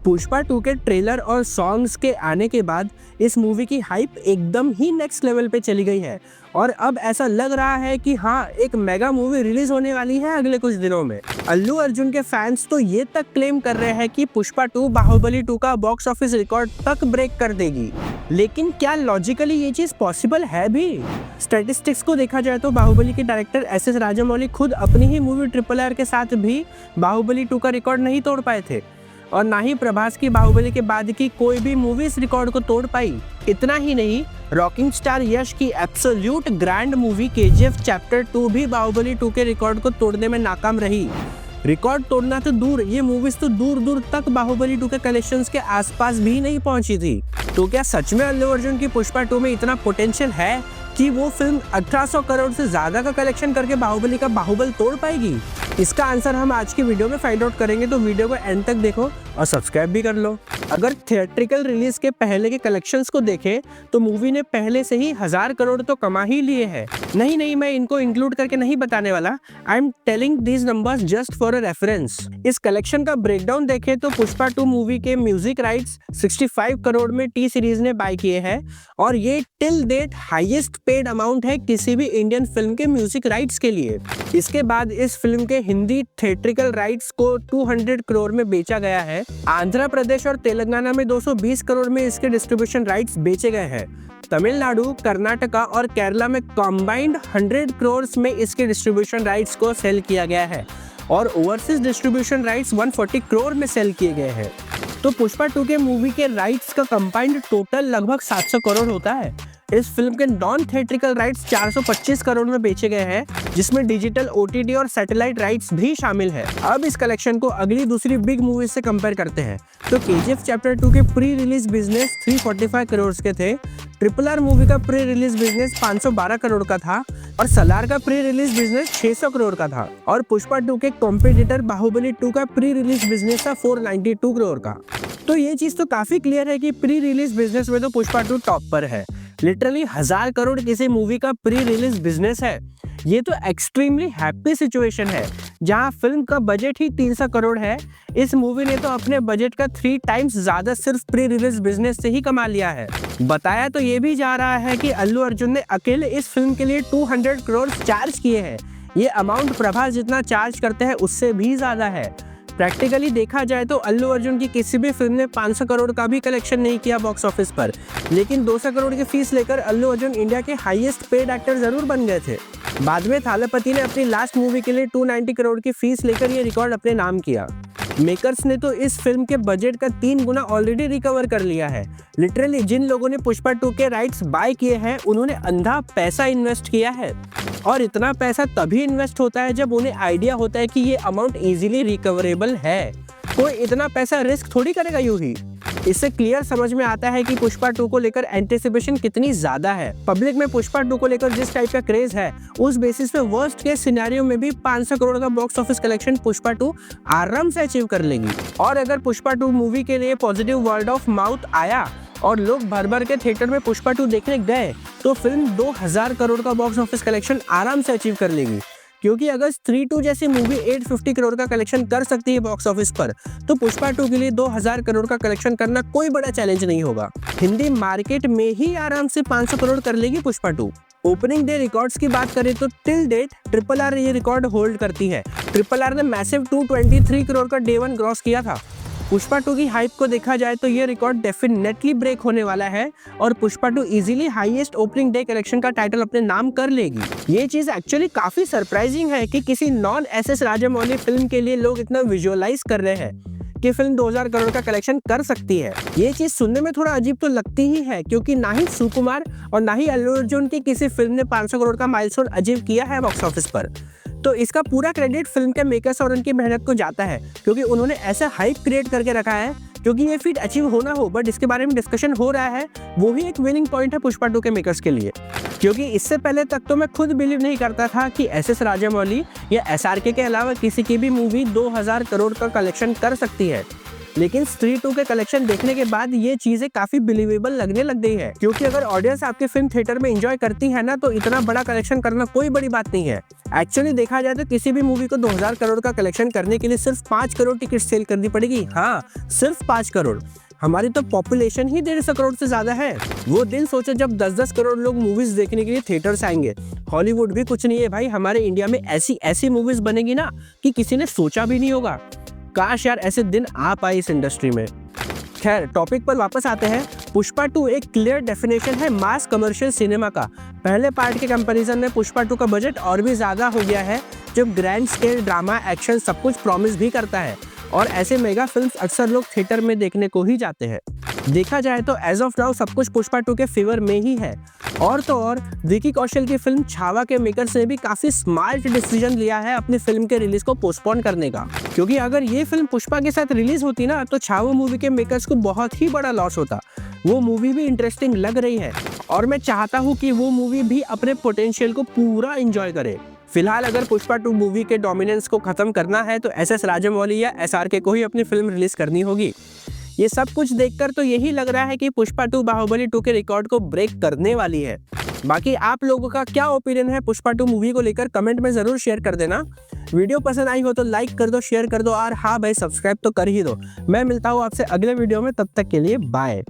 पुष्पा 2 के ट्रेलर और सॉन्ग्स के आने के बाद इस मूवी की हाइप एकदम ही नेक्स्ट लेवल पे चली गई है और अब ऐसा लग रहा है कि हाँ, एक मेगा मूवी रिलीज होने वाली है अगले कुछ दिनों में। अल्लू अर्जुन के फैंस तो ये तक क्लेम कर रहे हैं कि पुष्पा 2 बाहुबली 2 का बॉक्स ऑफिस रिकॉर्ड तक ब्रेक कर देगी। लेकिन क्या लॉजिकली ये चीज पॉसिबल है भी? स्टैटिस्टिक्स को देखा जाए तो बाहुबली के डायरेक्टर एस.एस. राजामौली खुद अपनी ही मूवी RRR के साथ भी बाहुबली 2 का रिकॉर्ड नहीं तोड़ पाए थे और ना ही प्रभास की बाहुबली के बाद की कोई भी मूवी इस रिकॉर्ड को तोड़ पाई। इतना ही नहीं, रॉकिंग स्टार यश की absolute grand movie KGF chapter 2 भी बाहुबली 2 के रिकॉर्ड को तोड़ने में नाकाम रही। रिकॉर्ड तोड़ना तो दूर, ये मूवीज तो दूर दूर तक बाहुबली 2 के कलेक्शंस के आसपास भी नहीं पहुंची थी। तो क्या सच में अल्लू अर्जुन की पुष्पा 2 में इतना पोटेंशियल है कि वो फिल्म 1800 करोड़ से ज्यादा का कलेक्शन करके बाहुबली का बाहुबल तोड़ पाएगी? इसका आंसर हम आज की वीडियो में फाइंड आउट करेंगे, तो वीडियो को एंड तक देखो और सब्सक्राइब भी कर लो। अगर थिएट्रिकल रिलीज के पहले के कलेक्शंस को देखें तो मूवी ने पहले से ही 1000 करोड़ तो कमा ही लिए हैं। नहीं, मैं इनको इंक्लूड करके नहीं बताने वाला। I am telling these numbers just for a reference. इस कलेक्शन का ब्रेकडाउन देखें तो पुष्पा 2 मूवी के म्यूजिक राइट्स 65 करोड़ में टी सीरीज ने बाय किए हैं और ये till date highest paid amount है किसी भी इंडियन फिल्म के म्यूजिक राइट्स के लिए। इसके बाद इस फिल्म के हिंदी थिएट्रिकल राइट्स को 200 करोड़ में बेचा गया है। आंध्र प्रदेश और तेलंगाना में 220 करोड़ में इसके डिस्ट्रीब्यूशन राइट्स बेचे गए हैं। तमिलनाडु, कर्नाटका और केरला में कॉम्बाइंड 100 करोड़ में इसके डिस्ट्रीब्यूशन राइट्स को सेल किया गया है और ओवरसीज डिस्ट्रीब्यूशन राइट्स 140 करोड़ में सेल किए गए हैं। तो पुष्पा 2 के मूवी के राइट्स का कंबाइंड टोटल लगभग 700 करोड़ होता है। इस फिल्म के नॉन थिएट्रिकल राइट्स 425 करोड़ में बेचे गए हैं, जिसमें डिजिटल OTT और सैटेलाइट राइट्स भी शामिल है। अब इस कलेक्शन को अगली दूसरी बिग मूवीज से कंपेयर करते हैं तो KGF चैप्टर 2 के प्री रिलीज बिजनेस 345 करोड़ के थे, RRR मूवी का प्री रिलीज बिजनेस 512 करोड़ का था और सलार का प्री रिलीज बिजनेस 600 करोड़ का था और पुष्पा 2 के कॉम्पिटिटर बाहुबली 2 का प्री रिलीज बिजनेस था 492 करोड़ का। तो ये चीज तो काफी क्लियर है कि प्री रिलीज बिजनेस में तो पुष्पा 2 टॉप पर है। लिटरली 1000 करोड़ किसी मूवी का प्री रिलीज बिजनेस है। ये तो एक्सट्रीमली हैप्पी सिचुएशन है जहां फिल्म का बजट ही 300 करोड़ है। इस मूवी ने तो अपने बजट का 3 टाइम्स ज्यादा सिर्फ प्री रिलीज बिजनेस से ही कमा लिया है। बताया तो ये भी जा रहा है कि अल्लू अर्जुन ने अकेले इस फिल्म के लिए 200 करोड़ चार्ज किए हैं। ये अमाउंट प्रभास जितना चार्ज करते हैं उससे भी ज्यादा है। प्रैक्टिकली देखा जाए तो अल्लू अर्जुन की किसी भी फिल्म ने 500 करोड़ का भी कलेक्शन नहीं किया बॉक्स ऑफिस पर, लेकिन 200 करोड़ की फीस लेकर अल्लू अर्जुन इंडिया के हाईएस्ट पेड एक्टर जरूर बन गए थे। बाद में थालापति ने अपनी लास्ट मूवी के लिए 290 करोड़ की फीस लेकर ये रिकॉर्ड अपने नाम किया। मेकर्स ने तो इस फिल्म के बजट का 3 गुना ऑलरेडी रिकवर कर लिया है। लिटरली जिन लोगों ने पुष्पा 2 के राइट्स बाय किए हैं उन्होंने अंधा पैसा इन्वेस्ट किया है और इतना पैसा तभी इन्वेस्ट होता है जब उन्हें आइडिया होता है कि ये अमाउंट इजीली रिकवरेबल है। कोई इतना पैसा रिस्क थोड़ी करेगा यूं ही। इससे क्लियर समझ में आता है कि पुष्पा 2 को लेकर एंटिसिपेशन कितनी ज्यादा है। पब्लिक में पुष्पा 2 को लेकर जिस टाइप का क्रेज है उस बेसिस पे वर्स्ट केस सिनेरियो में भी 500 करोड़ का बॉक्स ऑफिस कलेक्शन पुष्पा 2 आराम से अचीव कर लेगी। और अगर पुष्पा 2 मूवी के लिए पॉजिटिव वर्ड ऑफ माउथ आया और लोग भर भर के थिएटर में पुष्पा 2 देखने गए तो फिल्म 2000 करोड़ का बॉक्स ऑफिस कलेक्शन आराम से अचीव कर लेगी। क्योंकि अगर स्त्री 2 जैसी मूवी 850 करोड़ का कलेक्शन कर सकती है बॉक्स ऑफिस पर, तो पुष्पा 2 के लिए 2000 करोड़ का कलेक्शन करना कोई बड़ा चैलेंज नहीं होगा। हिंदी मार्केट में ही आराम से 500 करोड़ कर लेगी पुष्पा 2। ओपनिंग डे रिकॉर्ड्स की बात करें तो टिल डेट RRR ये रिकॉर्ड होल्ड करती है। RRR ने मैसिव 223 करोड़ का डे 1 ग्रॉस किया था। पुष्पा 2 की हाइप को देखा जाए तो ये रिकॉर्ड डेफिनेटली ब्रेक होने वाला है और Pushpa 2 easily highest opening day collection का टाइटल अपने नाम कर लेगी। ये चीज एक्चुअली काफी सरप्राइजिंग है कि किसी नॉन SS राजामौली फिल्म के लिए लोग इतना विजुअलाइज कर रहे हैं कि फिल्म 2000 करोड़ का कलेक्शन कर सकती है। ये चीज सुनने में थोड़ा अजीब तो लगती ही है क्योंकि ना ही सुकुमार और ना ही अल्लू अर्जुन की किसी फिल्म ने 500 करोड़ का माइलस्टोन अचीव किया है बॉक्स ऑफिस पर। तो इसका पूरा क्रेडिट फिल्म के मेकर्स और उनकी मेहनत को जाता है क्योंकि उन्होंने ऐसा हाइप क्रिएट करके रखा है क्योंकि ये फीट अचीव होना हो बट इसके बारे में डिस्कशन हो रहा है, वो ही एक विनिंग पॉइंट है पुष्पा 2 के मेकर्स के लिए। क्योंकि इससे पहले तक तो मैं खुद बिलीव नहीं करता था कि SS राजामौली या SRK के अलावा किसी की भी मूवी 2000 करोड़ का कलेक्शन कर सकती है। लेकिन स्त्री 2 के कलेक्शन देखने के बाद ये चीजें काफी बिलीवेबल लगने लग गई है, क्योंकि अगर ऑडियंस आपके फिल्म थिएटर में एंजॉय करती है ना, तो इतना बड़ा कलेक्शन करना कोई बड़ी बात नहीं है। एक्चुअली देखा जाए तो किसी भी मूवी को 2000 करोड़ का कलेक्शन करने के लिए सिर्फ 5 करोड़ टिकट सेल करनी पड़ेगी। हाँ, सिर्फ 5 करोड़। हमारी तो पॉपुलेशन ही 150 करोड़ से ज्यादा है। वो दिन सोचो जब 10-10 करोड़ लोग मूवीज देखने के लिए थिएटर्स आएंगे। हॉलीवुड भी कुछ नहीं है भाई, हमारे इंडिया में ऐसी ऐसी मूवीज बनेगी ना कि किसी ने सोचा भी नहीं होगा। काश यार ऐसे दिन आ पाए इस इंडस्ट्री में। खैर, टॉपिक पर वापस आते हैं। पुष्पा 2 एक क्लियर डेफिनेशन है मास कमर्शियल सिनेमा का। पहले पार्ट के कंपैरिजन में पुष्पा 2 का बजट और भी ज्यादा हो गया है, जो ग्रैंड स्केल ड्रामा एक्शन सब कुछ प्रॉमिस भी करता है, और ऐसे मेगा फिल्म्स अक्सर लोग थिएटर में देखने को ही जाते हैं। देखा जाए तो एज ऑफ नाउ सब कुछ पुष्पा 2 के फेवर में ही है। और तो और विकी कौशल की फिल्म छावा के मेकर्स ने भी काफी स्मार्ट डिसीजन लिया है अपनी फिल्म के रिलीज को पोस्टपोन करने का, क्योंकि अगर ये फिल्म पुष्पा के साथ रिलीज होती ना, तो छावा मूवी के मेकर्स को बहुत ही बड़ा लॉस होता। वो मूवी भी इंटरेस्टिंग लग रही है और मैं चाहता हूँ कि वो मूवी भी अपने पोटेंशियल को पूरा एंजॉय करे। फिलहाल अगर पुष्पा 2 मूवी के डोमिनेंस को खत्म करना है तो एस राजमौली या SRK को ही अपनी फिल्म रिलीज करनी होगी। ये सब कुछ देखकर तो यही लग रहा है कि पुष्पा 2 बाहुबली 2 के रिकॉर्ड को ब्रेक करने वाली है। बाकी आप लोगों का क्या ओपिनियन है पुष्पा 2 मूवी को लेकर, कमेंट में जरूर शेयर कर देना। वीडियो पसंद आई हो तो लाइक कर दो, शेयर कर दो, और हाँ भाई सब्सक्राइब तो कर ही दो। मैं मिलता हूँ आपसे अगले वीडियो में, तब तक के लिए बाय।